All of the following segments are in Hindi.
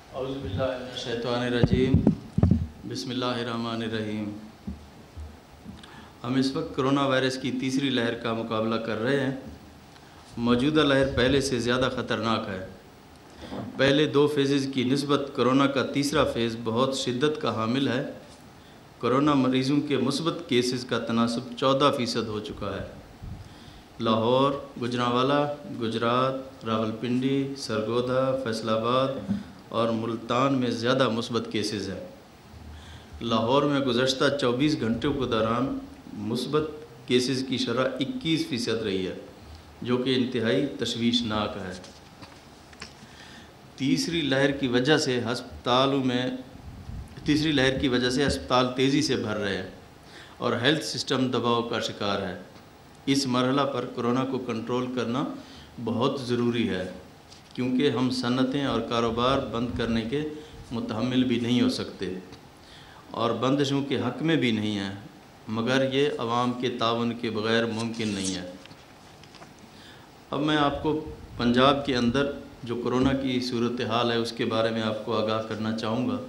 औज़ुबिल्लाहिमिनश्शैतानिर्रजीम बिस्मिल्लाहिर्रहमानिर्रहीम। हम इस वक्त कोरोना वायरस की तीसरी लहर का मुकाबला कर रहे हैं। मौजूदा लहर पहले से ज़्यादा ख़तरनाक है। पहले दो फेज़ की निस्बत कोरोना का तीसरा फ़ेज़ बहुत शिद्दत का हामिल है। कोरोना मरीज़ों के मुस्बत केसेस का तनासब 14% हो चुका है। लाहौर, गुजरांवाला, गुजरात, रावलपिंडी, सरगोदा, फैसलाबाद और मुल्तान में ज़्यादा मुस्बत केसेस हैं। लाहौर में गुज़श्ता 24 घंटों के दौरान मुस्बत केसेस की शरह 21% रही है, जो कि इंतहाई तशवीशनाक है। तीसरी लहर की वजह से अस्पताल तेज़ी से भर रहे हैं और हेल्थ सिस्टम दबाव का शिकार है। इस मरहला पर कोरोना को कंट्रोल करना बहुत ज़रूरी है, क्योंकि हम सनतें और कारोबार बंद करने के मुतहम्मिल भी नहीं हो सकते और बंदिशों के हक़ में भी नहीं हैं, मगर ये अवाम के ताउन के बग़ैर मुमकिन नहीं है। अब मैं आपको पंजाब के अंदर जो कोरोना की सूरत हाल है उसके बारे में आपको आगाह करना चाहूँगा।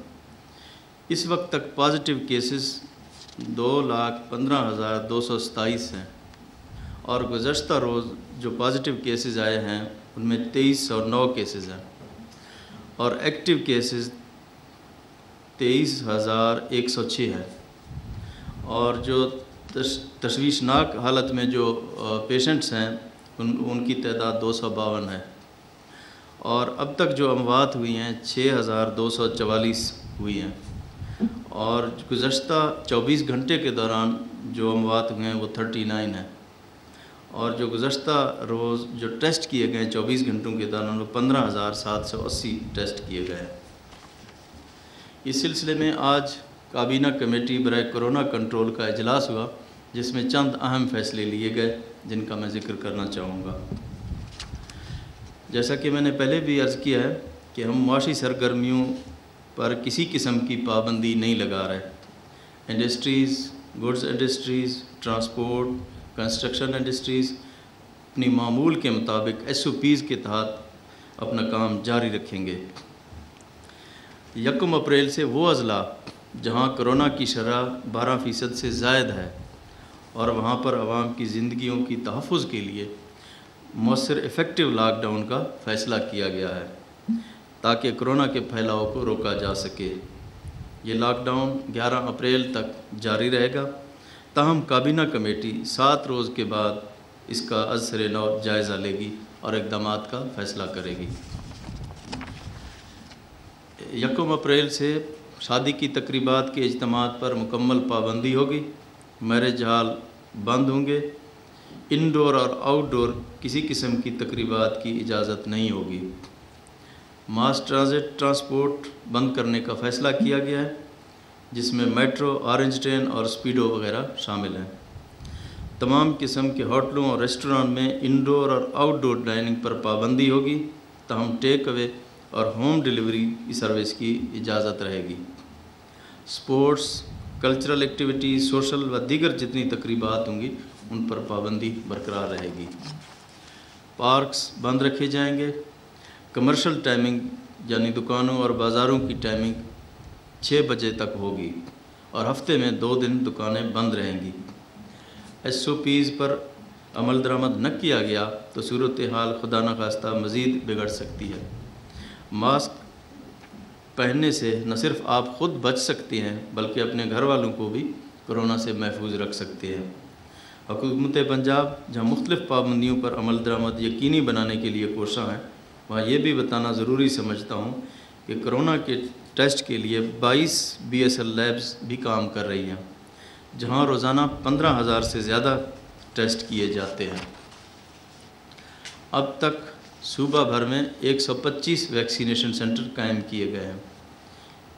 इस वक्त तक पॉजिटिव केसेस 2,15,227 हैं और गुज़श्ता रोज़ जो पॉजिटिव केसेस आए हैं उनमें 2309 केसेस हैं और एक्टिव केसेस 23,106 है। और जो तशवीशनाक हालत में जो पेशेंट्स हैं उनकी तादाद 252 है और अब तक जो अमवात हुई हैं 6,244 हुई हैं और गुज़श्ता 24 घंटे के दौरान जो अमवात हुए हैं वो 39 हैं और जो गुज़श्ता रोज़ जो टेस्ट किए गए 24 घंटों के दौरान वो 15,780 टेस्ट किए गए। इस सिलसिले में आज काबीना कमेटी बराए कोरोना कंट्रोल का इजलास हुआ, जिसमें चंद अहम फ़ैसले लिए गए जिनका मैं ज़िक्र करना चाहूँगा। जैसा कि मैंने पहले भी अर्ज़ किया है कि हम माशी सरगर्मियों पर किसी किस्म की पाबंदी नहीं लगा रहे। Industries, goods industries, transport, construction industries अपनी मामूल के मुताबिक SOPs के तहत अपना काम जारी रखेंगे। 1 अप्रैल से वो अज़ला जहां कोरोना की शरह 12% से ज़ायद है और वहां पर आवाम की ज़िंदगियों की तहफ़्फ़ुज़ के लिए मौसर इफ़ेक्टिव लॉकडाउन का फ़ैसला किया गया है ताकि कोरोना के फैलाव को रोका जा सके। ये लॉकडाउन 11 अप्रैल तक जारी रहेगा। ताहम काबीना कमेटी 7 रोज़ के बाद इसका अज़सर नौ जायज़ा लेगी और इक़दामात का फ़ैसला करेगी। 1 अप्रैल से शादी की तकरीबात के इज्तिमात पर मुकम्मल पाबंदी होगी। मैरिज हॉल बंद होंगे। इनडोर और आउटडोर किसी किस्म की तकरीबात की इजाज़त नहीं होगी। मास ट्रांसपोर्ट बंद करने का फ़ैसला किया गया है, जिसमें मेट्रो, ऑरेंज ट्रेन और स्पीडो वगैरह शामिल हैं। तमाम किस्म के होटलों और रेस्टोरेंट में इनडोर और आउटडोर डाइनिंग पर पाबंदी होगी, ताहम टेक अवे और होम डिलीवरी की सर्विस की इजाज़त रहेगी। स्पोर्ट्स, कल्चरल एक्टिविटी, सोशल व दीगर जितनी तकरीबात होंगी उन पर पाबंदी बरकरार रहेगी। पार्क्स बंद रखे जाएंगे। कमर्शियल टाइमिंग यानी दुकानों और बाज़ारों की टाइमिंग 6 बजे तक होगी और हफ्ते में 2 दिन दुकानें बंद रहेंगी। SOPs पर अमल दरामद न किया गया तो सूरत हाल खुदा न खास्ता मज़ीद बिगड़ सकती है। मास्क पहनने से न सिर्फ आप ख़ुद बच सकते हैं बल्कि अपने घर वालों को भी कोरोना से महफूज रख सकते हैं। हुकूमत पंजाब जहाँ मुख्तलिफ़ पाबंदियों पर अमल दरामद यकीनी बनाने के लिए कोशा है, वहाँ ये भी बताना ज़रूरी समझता हूँ कि कोरोना के टेस्ट के लिए 22 BSL लैब्स भी काम कर रही हैं, जहाँ रोज़ाना 15,000 से ज़्यादा टेस्ट किए जाते हैं। अब तक सूबा भर में 125 वैक्सीनेशन सेंटर कायम किए गए हैं।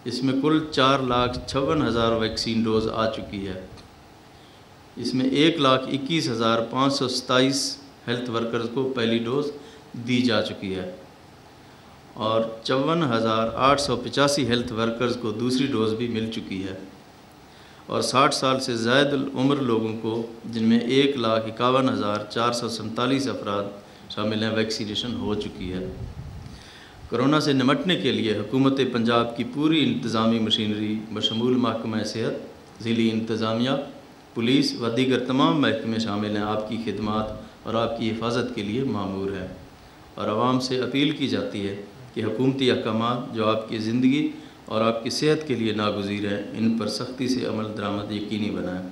इसमें कुल 4,56,000 वैक्सीन डोज आ चुकी है। इसमें 1,21,527 हेल्थ वर्कर्स को पहली डोज दी जा चुकी है और 54,885 हेल्थ वर्कर्स को दूसरी डोज़ भी मिल चुकी है और 60 साल से ज़ायद उम्र लोगों को, जिनमें 1,51,447 अफराद शामिल हैं, वैक्सीनेशन हो चुकी है। कोरोना से निमटने के लिए हुकूमत पंजाब की पूरी इंतज़ामी मशीनरी बशमूल महकमा सेहत, ज़िली इंतज़ामिया, पुलिस व दीगर तमाम महकमे शामिल हैं, आपकी खिदमात और आपकी हिफाजत के लिए मामूर है। और आवाम से अपील की जाती है कि हुकूमती अहकामात जो आपकी ज़िंदगी और आपकी सेहत के लिए नागुज़ीर हैं, इन पर सख्ती से अमल दरामद यकीनी बनाएँ,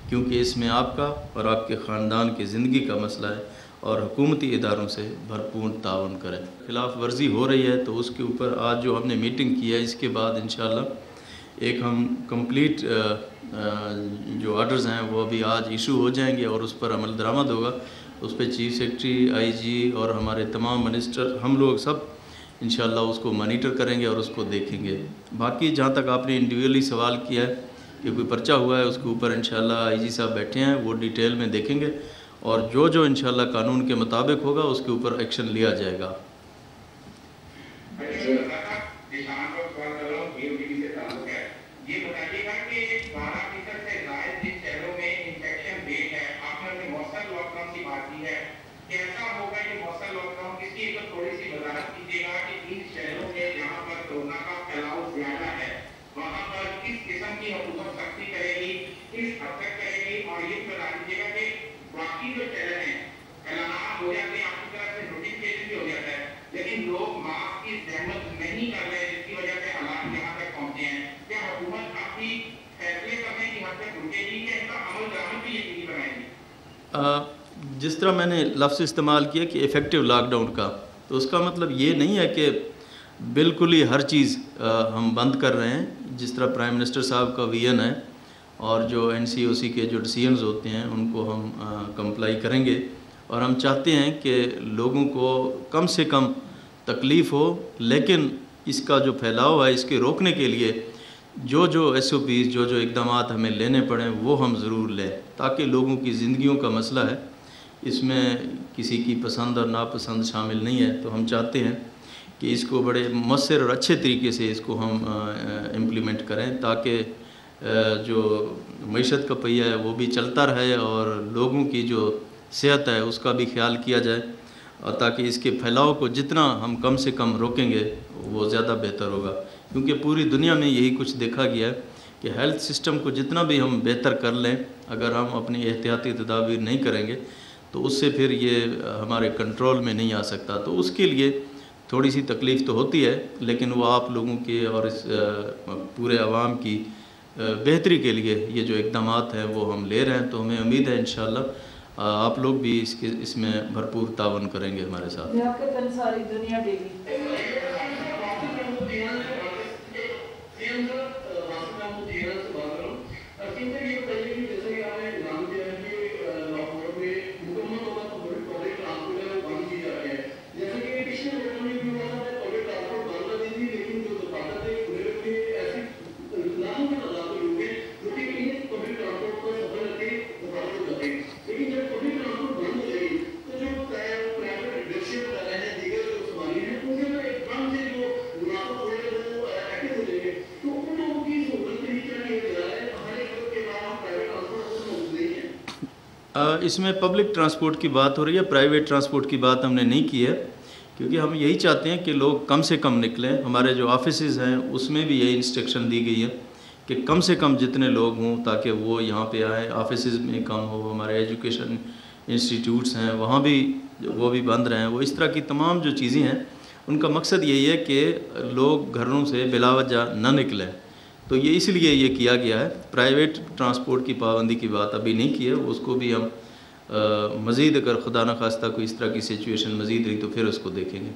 क्योंकि इसमें आपका और आपके ख़ानदान की ज़िंदगी का मसला है और हुकूमती इदारों से भरपूर ताउन करें। खिलाफ वर्जी हो रही है तो उसके ऊपर आज जो हमने मीटिंग की है, इसके बाद इंशाअल्लाह एक हम कंप्लीट जो ऑर्डर्स हैं वो अभी आज इशू हो जाएंगे और उस पर अमल दरामद होगा। उस पर चीफ सेक्रेटरी, आईजी और हमारे तमाम मिनिस्टर, हम लोग सब इंशाअल्लाह उसको मॉनिटर करेंगे और उसको देखेंगे। बाकी जहाँ तक आपने इंडिविजुअली सवाल किया है कि कोई पर्चा हुआ है, उसके ऊपर इंशाअल्लाह आईजी साहब बैठे हैं, वो डिटेल में देखेंगे और जो इंशाअल्लाह कानून के मुताबिक होगा उसके ऊपर एक्शन लिया जाएगा। जिस तरह मैंने लफ्ज़ इस्तेमाल किया कि इफ़ेक्टिव लॉकडाउन का, तो उसका मतलब ये नहीं है कि बिल्कुल ही हर चीज़ हम बंद कर रहे हैं। जिस तरह प्राइम मिनिस्टर साहब का विजन है और जो NCOC के जो डिसीजंस होते हैं उनको हम कंप्लाई करेंगे और हम चाहते हैं कि लोगों को कम से कम तकलीफ़ हो, लेकिन इसका जो फैलाव है इसके रोकने के लिए जो SOPs, जो इक़दामात हमें लेने पड़ें वो हम ज़रूर लें, ताकि लोगों की ज़िंदगियों का मसला है, इसमें किसी की पसंद और नापसंद शामिल नहीं है। तो हम चाहते हैं कि इसको बड़े मौसर और अच्छे तरीके से इसको हम इम्प्लीमेंट करें, ताकि जो मईशत का पहिया है वो भी चलता रहे और लोगों की जो सेहत है उसका भी ख्याल किया जाए, और ताकि इसके फैलाव को जितना हम कम से कम रोकेंगे वो ज़्यादा बेहतर होगा। क्योंकि पूरी दुनिया में यही कुछ देखा गया है कि हेल्थ सिस्टम को जितना भी हम बेहतर कर लें, अगर हम अपनी एहतियाती तदाबीर नहीं करेंगे तो उससे फिर ये हमारे कंट्रोल में नहीं आ सकता। तो उसके लिए थोड़ी सी तकलीफ़ तो होती है, लेकिन वो आप लोगों के और इस पूरे आवाम की बेहतरी के लिए ये जो इक़दामात हैं वो हम ले रहे हैं। तो हमें उम्मीद है इंशाअल्लाह आप लोग भी इसमें भरपूर तावन करेंगे हमारे साथ। इसमें पब्लिक ट्रांसपोर्ट की बात हो रही है, प्राइवेट ट्रांसपोर्ट की बात हमने नहीं की है, क्योंकि हम यही चाहते हैं कि लोग कम से कम निकलें। हमारे जो ऑफिसेज़ हैं उसमें भी यही इंस्ट्रक्शन दी गई है कि कम से कम जितने लोग हों ताकि वो यहाँ पे आएँ। ऑफिसेज़ में कम हो, हमारे एजुकेशन इंस्टीट्यूट्स हैं वहाँ भी वो भी बंद रहें। वो इस तरह की तमाम जो चीज़ें हैं उनका मकसद यही है कि लोग घरों से बिलावजह न निकलें। तो ये इसलिए ये किया गया है। प्राइवेट ट्रांसपोर्ट की पाबंदी की बात अभी नहीं की है, उसको भी हम मज़ीद अगर खुदा न खास्ता कोई इस तरह की सिचुएशन मज़ीद रही तो फिर उसको देखेंगे।